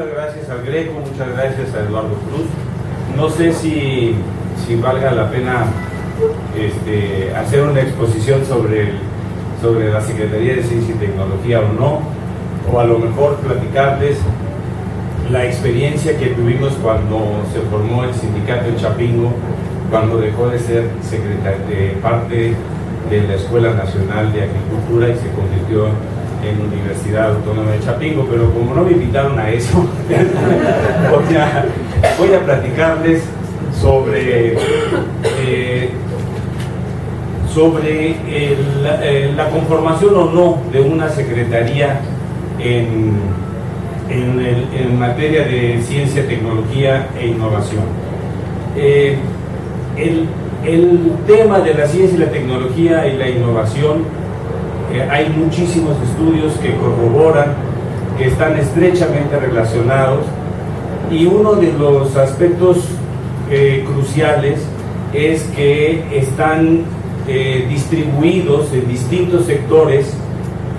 muchas gracias al Greco, muchas gracias a Eduardo Cruz. No sé si valga la pena hacer una exposición sobre la Secretaría de Ciencia y Tecnología o no, o a lo mejor platicarles la experiencia que tuvimos cuando se formó el sindicato en Chapingo, cuando dejó de ser parte de la Escuela Nacional de Agricultura y se convirtió en Universidad Autónoma de Chapingo. Pero como no me invitaron a eso, voy a platicarles sobre la conformación o no de una secretaría en materia de ciencia, tecnología e innovación. El tema de la ciencia y la tecnología y la innovación, hay muchísimos estudios que corroboran que están estrechamente relacionados, y uno de los aspectos cruciales es que están distribuidos en distintos sectores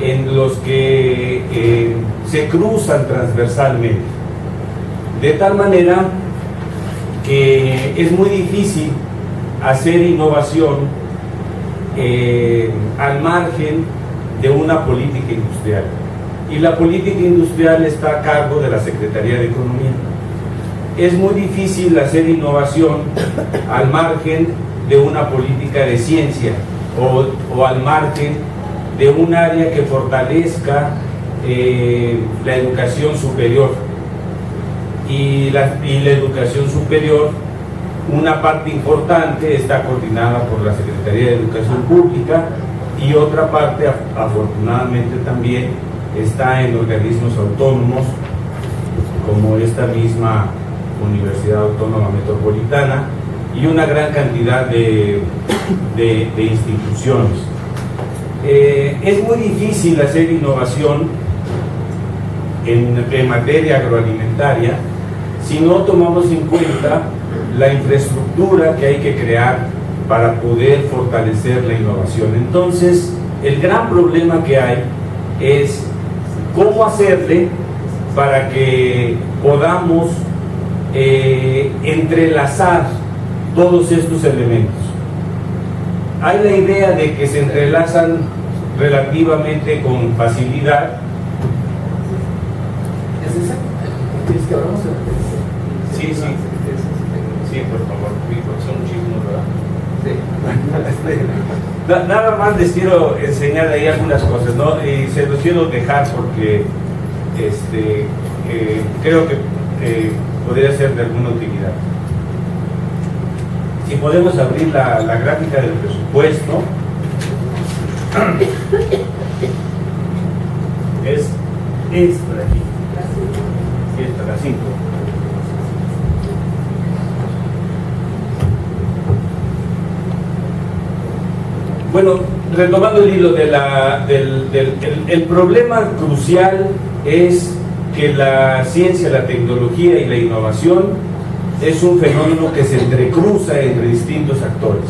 en los que se cruzan transversalmente, de tal manera que es muy difícil hacer innovación al margen de una política industrial, y la política industrial está a cargo de la Secretaría de Economía. Es muy difícil hacer innovación al margen de una política de ciencia o al margen de un área que fortalezca la educación superior. Y la educación superior, una parte importante está coordinada por la Secretaría de Educación Pública, y otra parte, afortunadamente, también está en organismos autónomos como esta misma Universidad Autónoma Metropolitana y una gran cantidad de instituciones. Es muy difícil hacer innovación en materia agroalimentaria si no tomamos en cuenta la infraestructura que hay que crear para poder fortalecer la innovación. Entonces, el gran problema que hay es cómo hacerle para que podamos entrelazar todos estos elementos. Hay la idea de que se entrelazan relativamente con facilidad. ¿Es esa? ¿Quieres que hablamos? Sí, sí. Sí, por favor, porque son muchísimos, ¿verdad? Sí. Nada más les quiero enseñar ahí algunas cosas, ¿no? Y se los quiero dejar porque creo que podría ser de alguna utilidad. Si podemos abrir la gráfica del presupuesto. Es esta de aquí. Esta, la 5. Bueno, retomando el hilo el problema crucial es que la ciencia, la tecnología y la innovación es un fenómeno que se entrecruza entre distintos actores.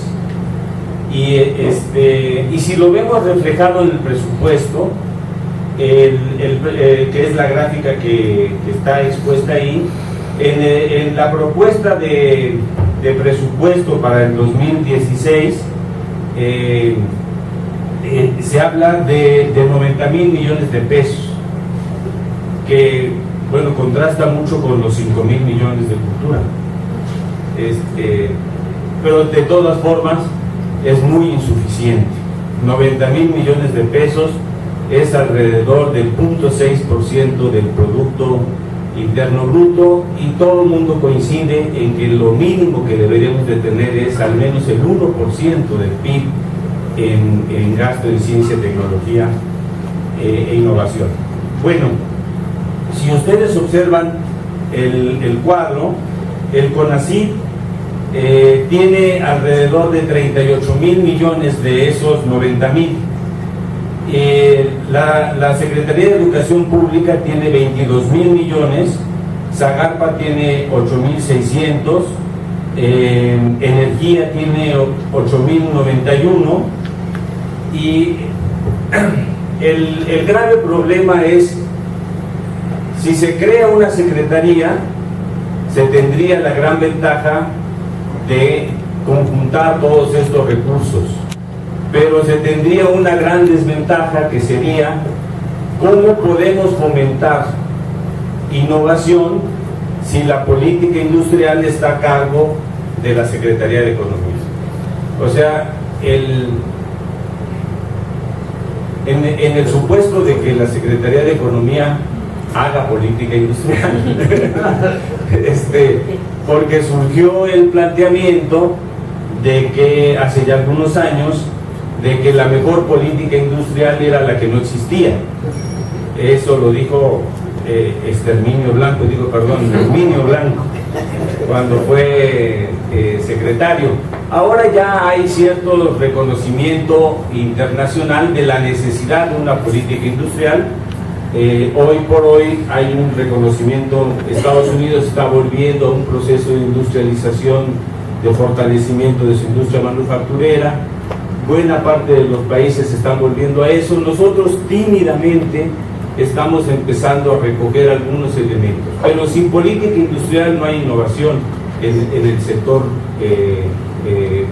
Y si lo vemos reflejado en el presupuesto, que es la gráfica que está expuesta ahí, en la propuesta de presupuesto para el 2016, se habla de 90,000 millones de pesos, que, bueno, contrasta mucho con los 5,000 millones de cultura. Pero de todas formas es muy insuficiente. 90,000 millones de pesos es alrededor del 0.6% del Producto Interno Bruto, y todo el mundo coincide en que lo mínimo que deberíamos de tener es al menos el 1% del PIB en gasto en ciencia, tecnología e innovación. Bueno, si ustedes observan el cuadro, el CONACYT tiene alrededor de 38,000 millones de esos 90,000. La Secretaría de Educación Pública tiene 22,000 millones, Zagarpa tiene 8,600, Energía tiene 8,091, y el grave problema es Si se crea una secretaría, se tendría la gran ventaja de conjuntar todos estos recursos, pero se tendría una gran desventaja, que sería cómo podemos fomentar innovación si la política industrial está a cargo de la Secretaría de Economía. O sea, en el supuesto de que la Secretaría de Economía haga política industrial, porque surgió el planteamiento de que hace ya algunos años de que la mejor política industrial era la que no existía. Eso lo dijo Herminio Blanco, cuando fue secretario. Ahora ya hay cierto reconocimiento internacional de la necesidad de una política industrial. Hoy por hoy hay un reconocimiento. Estados Unidos está volviendo a un proceso de industrialización, de fortalecimiento de su industria manufacturera. Buena parte de los países están volviendo a eso. Nosotros tímidamente estamos empezando a recoger algunos elementos, pero sin política industrial no hay innovación en el sector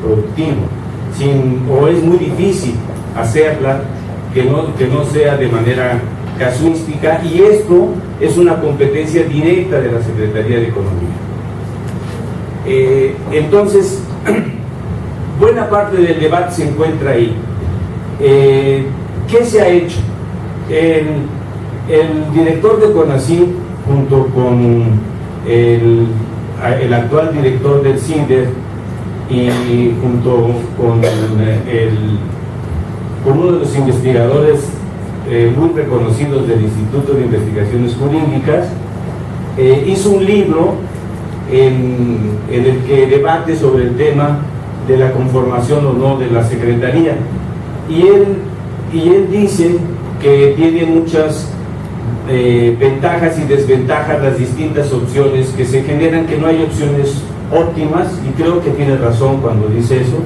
productivo, o es muy difícil hacerla que no sea de manera casuística, y esto es una competencia directa de la Secretaría de Economía. Entonces, buena parte del debate se encuentra ahí. ¿Qué se ha hecho? El director de CONACYT, junto con el actual director del CINDER y junto con uno de los investigadores muy reconocidos del Instituto de Investigaciones Jurídicas, hizo un libro en el que debate sobre el tema de la conformación o no de la Secretaría, y él dice que tiene muchas ventajas y desventajas las distintas opciones que se generan, que no hay opciones óptimas, y creo que tiene razón cuando dice eso.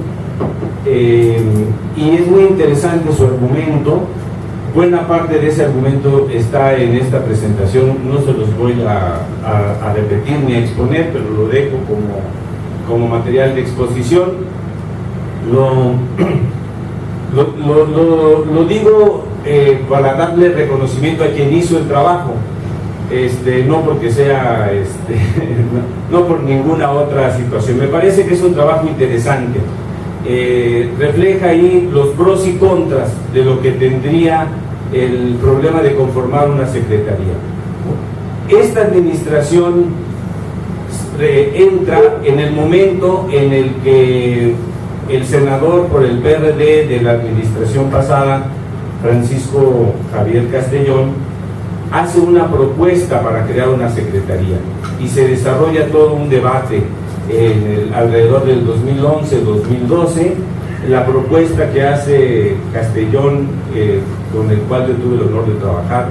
Y es muy interesante su argumento. Buena parte de ese argumento está en esta presentación, no se los voy a repetir ni a exponer, pero lo dejo como material de exposición. Lo digo para darle reconocimiento a quien hizo el trabajo, no porque sea, no por ninguna otra situación. Me parece que es un trabajo interesante. Refleja ahí los pros y contras de lo que tendría el problema de conformar una secretaría. Esta administración entra en el momento en el que el senador por el PRD de la administración pasada, Francisco Javier Castellón, hace una propuesta para crear una secretaría, y se desarrolla todo un debate alrededor del 2011-2012. La propuesta que hace Castellón, con el cual yo tuve el honor de trabajar,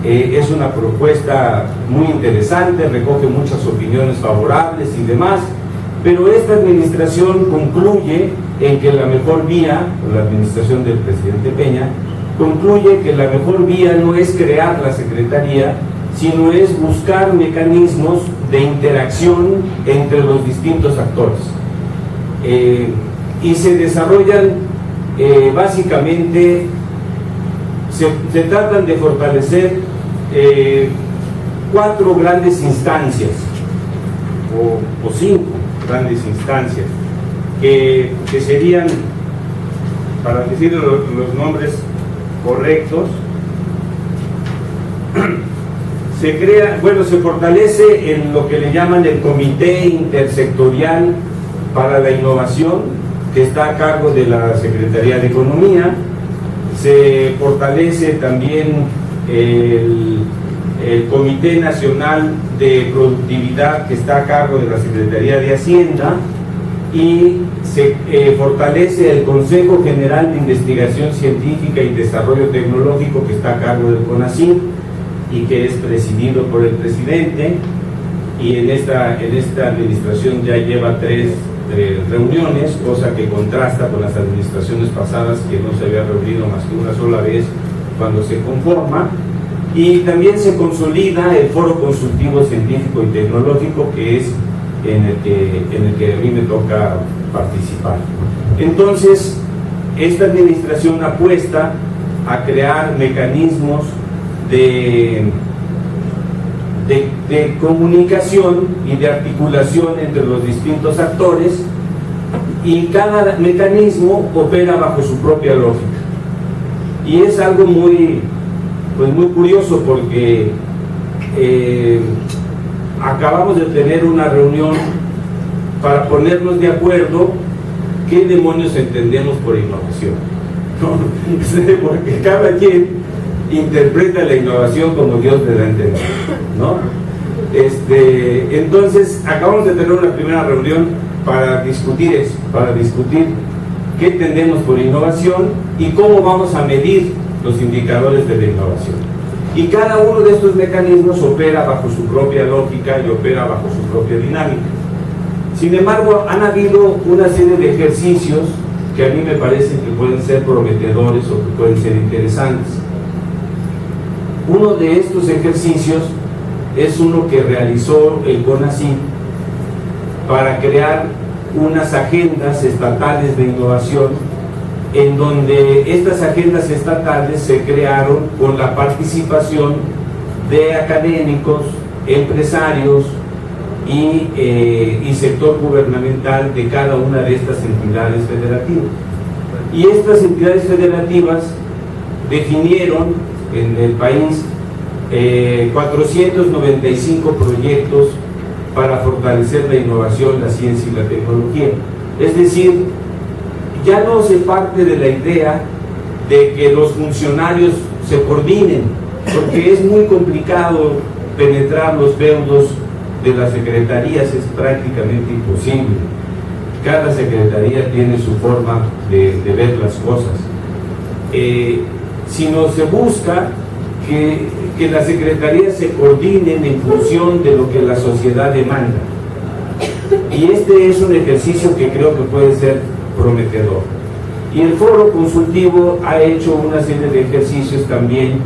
es una propuesta muy interesante, recoge muchas opiniones favorables y demás, pero esta administración concluye en que la mejor vía, la administración del presidente Peña, concluye que la mejor vía no es crear la secretaría, sino es buscar mecanismos de interacción entre los distintos actores. Y se desarrollan básicamente, se tratan de fortalecer 4 grandes instancias, o 5 grandes instancias, que serían, para decir los nombres correctos, se fortalece en lo que le llaman el Comité Intersectorial para la Innovación, que está a cargo de la Secretaría de Economía. Se fortalece también el Comité Nacional de Productividad, que está a cargo de la Secretaría de Hacienda, y se fortalece el Consejo General de Investigación Científica y Desarrollo Tecnológico, que está a cargo del CONACYT y que es presidido por el presidente, y en esta administración ya lleva 3 reuniones, cosa que contrasta con las administraciones pasadas, que no se había reunido más que una sola vez cuando se conforma. Y también se consolida el Foro Consultivo Científico y Tecnológico, que es en el que a mí me toca participar. Entonces, esta administración apuesta a crear mecanismos de comunicación y de articulación entre los distintos actores, y cada mecanismo opera bajo su propia lógica. Y es algo muy curioso, porque acabamos de tener una reunión para ponernos de acuerdo qué demonios entendemos por innovación, ¿no? Porque cada quien interpreta la innovación como Dios le da a entender, ¿no? Entonces acabamos de tener una primera reunión para discutir eso, para discutir qué entendemos por innovación y cómo vamos a medir los indicadores de la innovación. Y cada uno de estos mecanismos opera bajo su propia lógica y opera bajo su propia dinámica. Sin embargo, han habido una serie de ejercicios que a mí me parecen que pueden ser prometedores o que pueden ser interesantes. Uno de estos ejercicios es uno que realizó el CONACYT para crear unas agendas estatales de innovación, en donde estas agendas estatales se crearon con la participación de académicos, empresarios y sector gubernamental de cada una de estas entidades federativas. Y estas entidades federativas definieron en el país 495 proyectos para fortalecer la innovación, la ciencia y la tecnología. Es decir, ya no se parte de la idea de que los funcionarios se coordinen, porque es muy complicado penetrar los feudos de las secretarías, es prácticamente imposible. Cada secretaría tiene su forma de ver las cosas, sino se busca que las secretarías se coordinen en función de lo que la sociedad demanda. Y este es un ejercicio que creo que puede ser prometedor. Y el Foro Consultivo ha hecho una serie de ejercicios también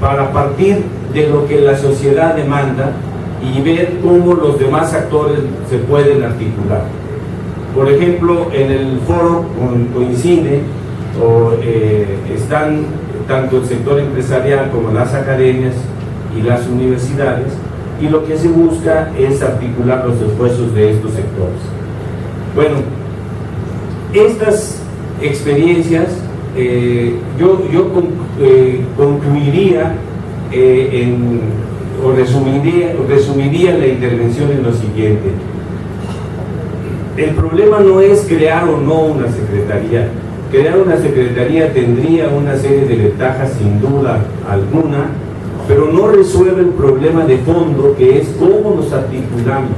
para partir de lo que la sociedad demanda y ver cómo los demás actores se pueden articular. Por ejemplo, en el foro coincide están tanto el sector empresarial como las academias y las universidades, y lo que se busca es articular los esfuerzos de estos sectores. Bueno, estas experiencias yo concluiría o resumiría la intervención en lo siguiente. El problema no es crear o no una secretaría. Crear una secretaría tendría una serie de ventajas sin duda alguna, pero no resuelve el problema de fondo, que es cómo nos articulamos,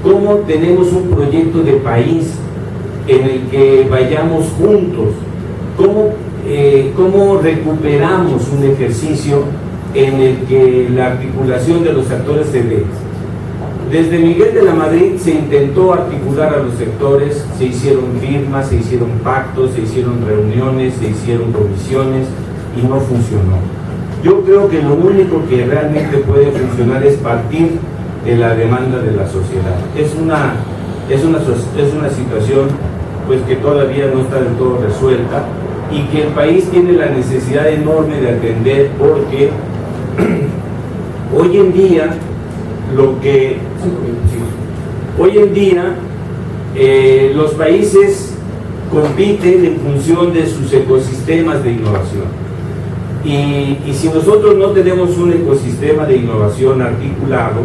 cómo tenemos un proyecto de país en el que vayamos juntos, cómo recuperamos un ejercicio en el que la articulación de los actores se dé. Desde Miguel de la Madrid se intentó articular a los sectores, se hicieron firmas, se hicieron pactos, se hicieron reuniones, se hicieron comisiones y no funcionó. Yo creo que lo único que realmente puede funcionar es partir de la demanda de la sociedad. Es una situación pues que todavía no está del todo resuelta y que el país tiene la necesidad enorme de atender, porque hoy en día los países compiten en función de sus ecosistemas de innovación, y si nosotros no tenemos un ecosistema de innovación articulado,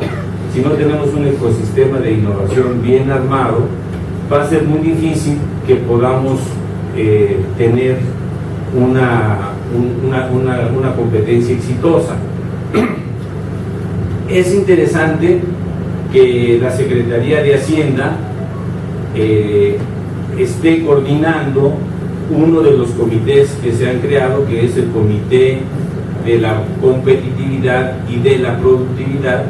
si no tenemos un ecosistema de innovación bien armado, va a ser muy difícil que podamos tener una competencia exitosa. Es interesante que la Secretaría de Hacienda esté coordinando uno de los comités que se han creado, que es el Comité de la Competitividad y de la Productividad,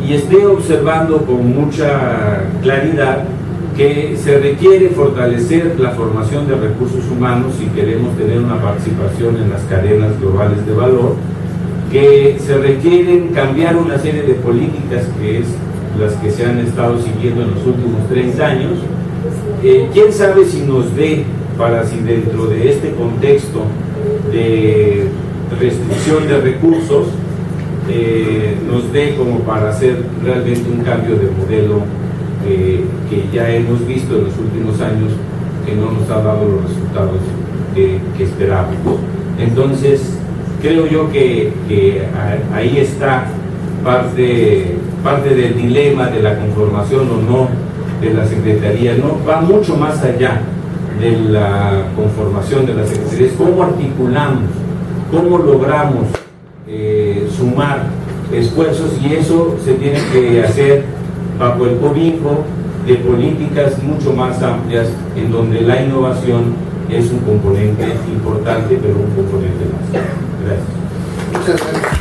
y esté observando con mucha claridad que se requiere fortalecer la formación de recursos humanos si queremos tener una participación en las cadenas globales de valor, que se requieren cambiar una serie de políticas que es las que se han estado siguiendo en los últimos 30 años. ¿Quién sabe si nos dé para si dentro de este contexto de restricción de recursos nos dé como para hacer realmente un cambio de modelo que ya hemos visto en los últimos años que no nos ha dado los resultados que esperábamos? Entonces creo yo que ahí está parte del dilema de la conformación o no de la Secretaría. No, va mucho más allá de la conformación de la Secretaría, es cómo articulamos, cómo logramos sumar esfuerzos, y eso se tiene que hacer bajo el cobijo de políticas mucho más amplias en donde la innovación es un componente importante, pero un componente más. Gracias. Muchas gracias.